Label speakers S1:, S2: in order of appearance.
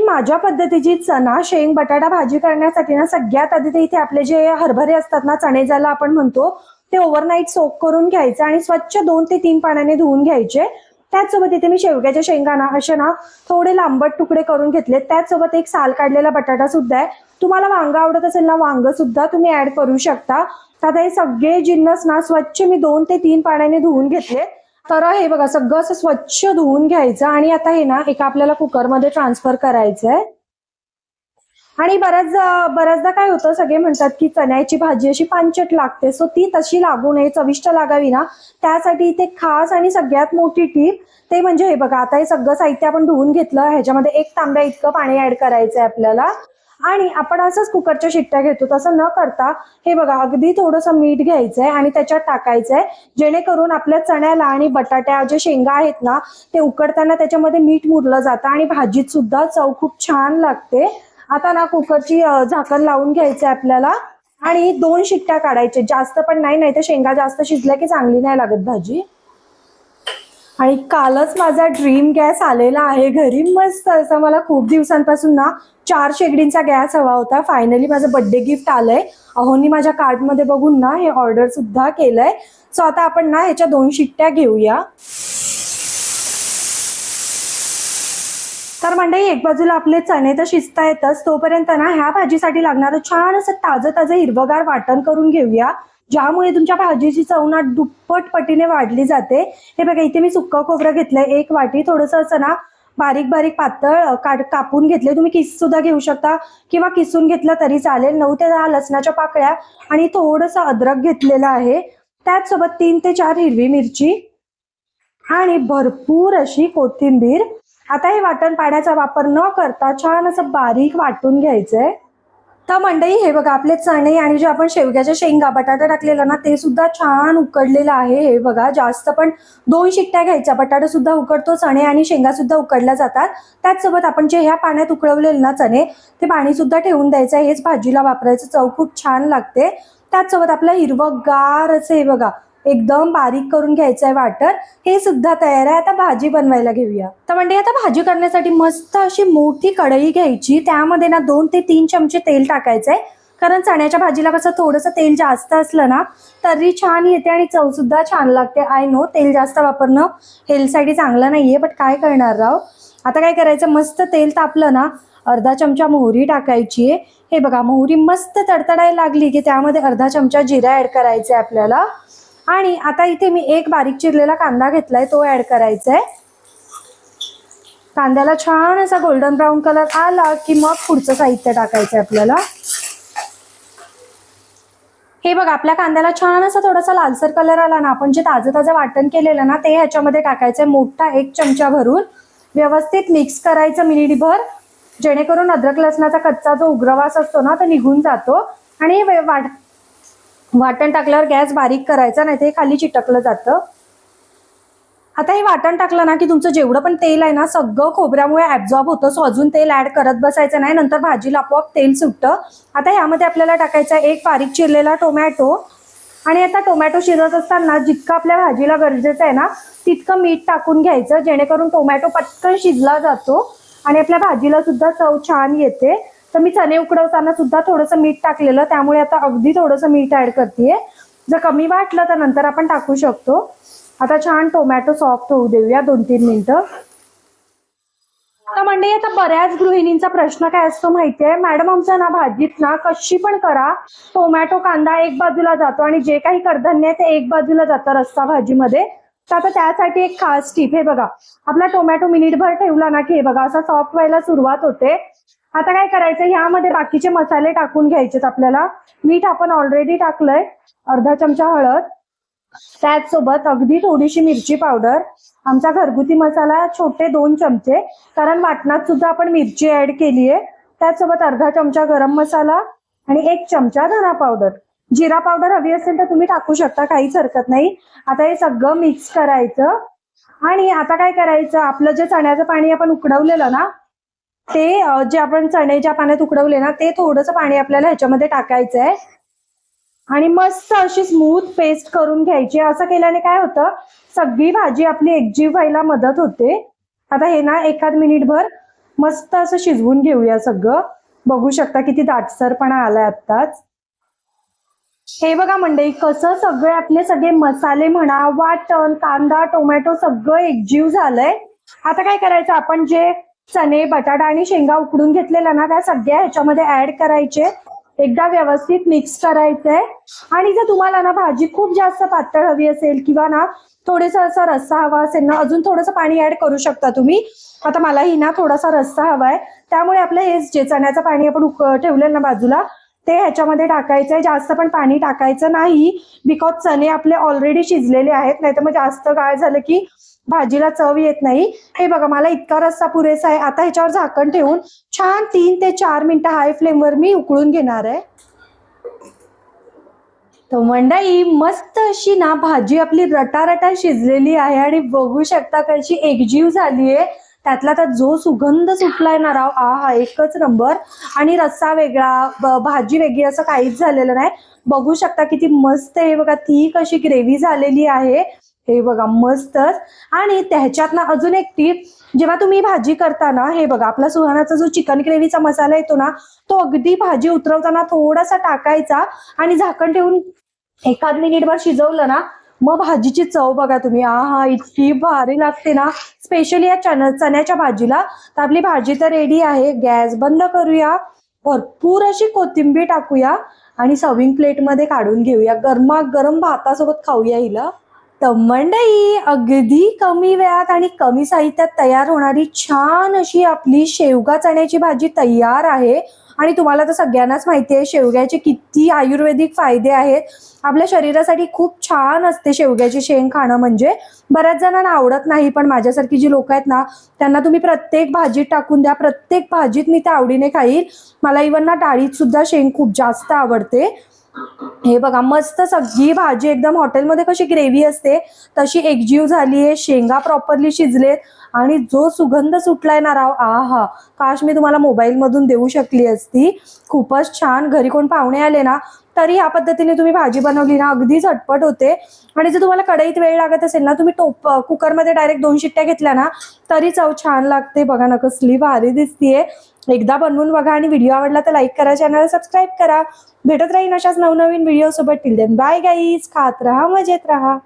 S1: माझ्या पद्धतीची चणा शेंग बटाटा भाजी करण्यासाठी ना सगळ्यात आधी ते इथे आपले जे हरभरे असतात ना, चणे ज्याला आपण म्हणतो, ते ओव्हरनाईट सोक करून घ्यायचे आणि स्वच्छ 2 ते 3 पाण्याने धुवून घ्यायचे। त्याचसोबत इथे मी शेवग्याच्या शेंगा ना असे ना थोडे लांबट तुकडे करून घेतले। त्याचसोबत एक साल काढलेला बटाटा सुद्धा आहे। तुम्हाला वांग आवडत असेल ना, वांग सुद्धा तुम्ही ऍड करू शकता। आता हे सगळे जिन्नस ना स्वच्छ मी 2 ते 3 पाण्याने धुवून घेतले। तर हे बघा सगळं असं स्वच्छ धुवून घ्यायचं आणि आता हे ना एका आपल्याला कुकरमध्ये ट्रान्सफर करायचंय। आणि बऱ्याचदा काय होतं, सगळे म्हणतात की चण्याची भाजी अशी पांचट लागते, सो ती तशी लागू नये, चविष्ट लागावी ना, त्यासाठी इथे खास आणि सगळ्यात मोठी टीप ते म्हणजे हे बघा, आता हे सगळं साहित्य आपण धुवून घेतलं, ह्याच्यामध्ये 1 तांब्या इतकं पाणी ऍड करायचंय आपल्याला आणि आपण असंच कुकरच्या शिट्ट्या घेतो तसं न करता हे बघा अगदी थोडंसं मीठ घ्यायचंय आणि त्याच्यात टाकायचंय, जेणेकरून आपल्या चण्याला आणि बटाट्या जे शेंगा आहेत ना ते उकडताना त्याच्यामध्ये मीठ मुरलं जातं आणि भाजीत सुद्धा चव खूप छान लागते। आता ना कुकरची झाकण लावून घ्यायचंय आपल्याला आणि 2 शिट्ट्या काढायच्या, जास्त पण नाही, नाही तर शेंगा जास्त शिजल्या की चांगली नाही लागत भाजी। आणि कालच माझा ड्रीम गॅस आलेला आहे घरी, मस्त असं मला खूप दिवसांपासून ना 4 शेगडींचा गॅस हवा होता। फायनली माझं बर्थडे गिफ्ट आलंय। अहोनी माझ्या कार्टमध्ये बघून ना हे ऑर्डर सुद्धा केलंय। सो आता आपण ना ह्याच्या 2 शिट्ट्या घेऊया। तर मंडळी, एक बाजूला आपले चणे तर शिजता येतच, तोपर्यंत ना ह्या भाजीसाठी लागणारं छान असं ताजं हिरवगार वाटण करून घेऊया, ज्यामुळे तुमच्या भाजीची चव ना दुप्पट पटीने वाढली जाते। हे बघा, इथे मी सुक्क खोबरं घेतलंय 1 वाटी, थोडंसं असं ना बारीक बारीक पातळ कापून घेतले। तुम्ही किस सुद्धा घेऊ शकता किंवा किसून घेतलं तरी चालेल। 9 ते 10 लसणाच्या पाकळ्या आणि थोडंसं अद्रक घेतलेलं आहे। त्याचसोबत 3 ते 4 हिरवी मिरची आणि भरपूर अशी कोथिंबीर। आता हे वाटण पाण्याचा वापर न करता छान असं बारीक वाटून घ्यायचंय। तर मंडळी, हे बघा आपले चणे आणि जे आपण शेवग्याच्या शेंगा बटाटा टाकलेला ना ते सुद्धा छान उकडलेलं आहे। हे बघा, जास्त पण 2 शिट्ट्या घ्यायच्या, बटाटा सुद्धा उकडतो, चणे आणि शेंगा सुद्धा उकडल्या जातात। त्याचसोबत आपण जे ह्या पाण्यात उकळवलेले ना चणे, ते पाणी सुद्धा ठेवून द्यायचं, हेच भाजीला वापरायचं, चव खूप छान लागते। त्याचसोबत आपलं हिरवंगार असं हे बघा एकदम बारीक करून घ्यायचंय वाटण, हे सुद्धा तयार आहे। आता भाजी बनवायला घेऊया। तर म्हणजे आता भाजी करण्यासाठी मस्त अशी मोठी कढई घ्यायची, त्यामध्ये ना 2 ते 3 चमचे तेल टाकायचंय, कारण चण्याच्या भाजीला कसं थोडंसं तेल जास्त असलं ना तरी छान येते आणि चव सुद्धा छान लागते। आय नो तेल जास्त वापरणं हेल्थसाठी चांगलं नाहीये, बट काय करणार राव। आता काय करायचं, मस्त तेल तापलं ना अर्धा चमचा मोहरी टाकायची आहे। हे बघा, मोहरी मस्त तडतडायला लागली की त्यामध्ये अर्धा चमचा जिरा ऍड करायचा आहे आपल्याला आणि आता इथे मी 1 बारीक चिरलेला कांदा घेतलाय, तो ऍड करायचा आहे। कांद्याला छान असा गोल्डन ब्राऊन कलर आला की मग पुढचं साहित्य टाकायचं आपल्याला। हे बघा, आपल्या कांद्याला छान असा थोडासा लालसर कलर आला ना, आपण जे ताजं वाटण केलेलं ना ते ह्याच्यामध्ये टाकायचंय, मोठा 1 चमचा भरून व्यवस्थित मिक्स करायचं मिनिटभर, जेणेकरून अद्रक लसणाचा कच्चा जो उग्रवास असतो ना तो निघून जातो। आणि वाटण टाकल्यावर गॅस बारीक करायचा, नाही ते खाली चिटकलं जातं। आता हे वाटण टाकलं ना की तुमचं जेवढं पण तेल आहे ना सगळं खोबऱ्यामुळे ऍब्झॉर्ब होतं, सो अजून तेल ऍड करत बसायचं नाही, नंतर भाजीला आपोआप तेल सुटतं। आता यामध्ये आपल्याला टाकायचा 1 बारीक चिरलेला टोमॅटो आणि आता टोमॅटो शिजत असताना जितकं आपल्या भाजीला गरजेचं आहे ना तितकं मीठ टाकून घ्यायचं, जेणेकरून टोमॅटो पटकन शिजला जातो आणि आपल्या भाजीला सुद्धा चव छान येते। तर मी चणे उकडवताना सुद्धा थोडंसं मीठ टाकलेलं, त्यामुळे आता अगदी थोडंसं मीठ ऍड करतेय, जर कमी वाटलं तर नंतर आपण टाकू शकतो। आता छान टोमॅटो सॉफ्ट होऊ देऊया 2-3 मिनिटं। तर म्हणजे आता बऱ्याच गृहिणींचा प्रश्न काय असतो माहितीये, मॅडम आमच्या ना भाजीत ना कशी पण करा टोमॅटो कांदा एक बाजूला जातो आणि जे काही कडधान्य आहे ते एक बाजूला जातं रस्सा भाजीमध्ये। तर आता त्यासाठी एक खास टीप, हे बघा आपला टोमॅटो मिनिटभर ठेवला ना की हे बघा असा सॉफ्ट व्हायला सुरुवात होते। आता काय करायचं, ह्यामध्ये बाकीचे मसाले टाकून घ्यायचेत आपल्याला। मीठ आपण ऑलरेडी टाकलंय, अर्धा चमचा हळद, त्याचसोबत अगदी थोडीशी मिरची पावडर, आमचा घरगुती मसाला छोटे 2 चमचे, कारण वाटणात सुद्धा आपण मिरची ऍड केलीये। त्याचसोबत अर्धा चमचा गरम मसाला आणि 1 चमचा धना पावडर। जिरा पावडर हवी असेल तर तुम्ही टाकू शकता, काहीच हरकत नाही। आता हे सगळं मिक्स करायचं आणि आता काय करायचं, आपलं जे चण्याचं पाणी आपण उकडवलेलं ना ते जे आपण चणे ज्या पाण्यात उकडवले ना ते थोडंसं पाणी आपल्याला ह्याच्यामध्ये टाकायचंय आणि मस्त अशी स्मूथ पेस्ट करून घ्यायची। असं केल्याने काय होतं, सगळी भाजी आपली एकजीव व्हायला मदत होते। आता हे ना 1 मिनिटभर मस्त असं शिजवून घेऊया सगळं. बघू शकता किती दाटसरपणा आलाय आत्ताच. हे बघा मंडळी, कसं सगळे आपले सगळे मसाले म्हणा, वाटण, कांदा, टोमॅटो सगळं एकजीव झालंय. आता काय करायचं, आपण जे चणे, बटाटा आणि शेंगा उकडून घेतलेला ना, त्या सगळ्या ह्याच्यामध्ये ऍड करायचे. एकदा व्यवस्थित मिक्स करायचंय. आणि जर तुम्हाला ना भाजी खूप जास्त पातळ हवी असेल किंवा ना थोडंसं असा रस्सा हवा असेल ना, अजून थोडंसं पाणी ऍड करू शकता तुम्ही. आता मलाही ना थोडासा रस्सा हवाय, त्यामुळे आपलं हे जे चण्याचं पाणी आपण ठेवलेलं ना बाजूला, ते ह्याच्यामध्ये टाकायचंय. जास्त पण पाणी टाकायचं नाही, बिकॉज चणे आपले ऑलरेडी शिजलेले आहेत, नाही तर मग जास्त गाळ झालं की भाजीला चव येत नाही. हे बघा, मला इतका रस्सा पुरेसा आहे. आता ह्याच्यावर झाकण ठेवून छान 3 ते 4 मिनिटं हाय फ्लेमवर मी उकळून घेणार आहे. तर मंडळी, मस्त अशी ना भाजी आपली रटारटा शिजलेली आहे आणि बघू शकता कशी एकजीव झालीये. त्यातला त्यात जो सुगंध सुटलाय ना राव, आहा, एकच नंबर. आणि रस्सा वेगळा, भाजी वेगळी असं काहीच झालेलं नाही. बघू शकता किती मस्त. हे बघा, ती कशी ग्रेव्ही झालेली आहे. हे बघा, मस्तच. आणि त्याच्यात ना अजून एक टीप, जेव्हा तुम्ही भाजी करताना, हे बघा, आपला सुहानाचा जो चिकन ग्रेव्हीचा मसाला येतो ना, तो अगदी भाजी उतरवताना थोडासा टाकायचा आणि झाकण ठेवून 1 मिनिटभर शिजवलं ना, मग भाजीची चव बघा तुम्ही, आहा, इतकी भारी लागते ना, स्पेशली या चण्याच्या भाजीला. तर आपली भाजी तर रेडी आहे. गॅस बंद करूया, भरपूर अशी कोथिंबीर टाकूया आणि सर्विंग प्लेटमध्ये काढून घेऊया. गरमागरम भातासोबत खाऊया हिला. तर मंडळी, अगदी कमी वेळात आणि कमी साहित्यात तयार होणारी छान अशी आपली शेवगा चण्याची भाजी तयार आहे. आणि तुम्हाला तर सगळ्यांनाच माहिती आहे शेवग्याचे किती आयुर्वेदिक फायदे आहेत. आपल्या शरीरासाठी खूप छान असते शेवग्याची शेंग खाणं. म्हणजे बऱ्याच जणांना आवडत नाही, पण माझ्यासारखी जी लोक आहेत ना, त्यांना तुम्ही प्रत्येक भाजीत टाकून द्या, प्रत्येक भाजीत मी त्या आवडीने खाईल. मला इव्हन ना डाळीत सुद्धा शेंग खूप जास्त आवडते. हे बघा, मस्त सगळी भाजी एकदम हॉटेलमध्ये कशी ग्रेव्ही असते तशी एकजीव झालीये. शेंगा प्रॉपरली शिजलेत आणि जो सुगंध सुटलाय ना राव, आहा, काश मी तुम्हाला मोबाईल मधून देऊ शकली असती. खूपच छान. घरी कोण पाहुणे आले ना, तरी ह्या पद्धतीने तुम्ही भाजी बनवली ना, अगदी झटपट होते. आणि जर तुम्हाला कढईत वेळ लागत असेल ना, तुम्ही कुकरमध्ये डायरेक्ट 2 शिट्ट्या घेतल्या ना, तरी चव छान लागते. बघा ना, कसली भारी दिसतीये. एकदा बनवून बघा आणि व्हिडिओ आवडला तर लाईक करा, चॅनल सबस्क्राईब करा. भेटत राहीन अशाच नवनवीन व्हिडिओ सोबत. Till then bye guys. खात राहा, मजेत राहा.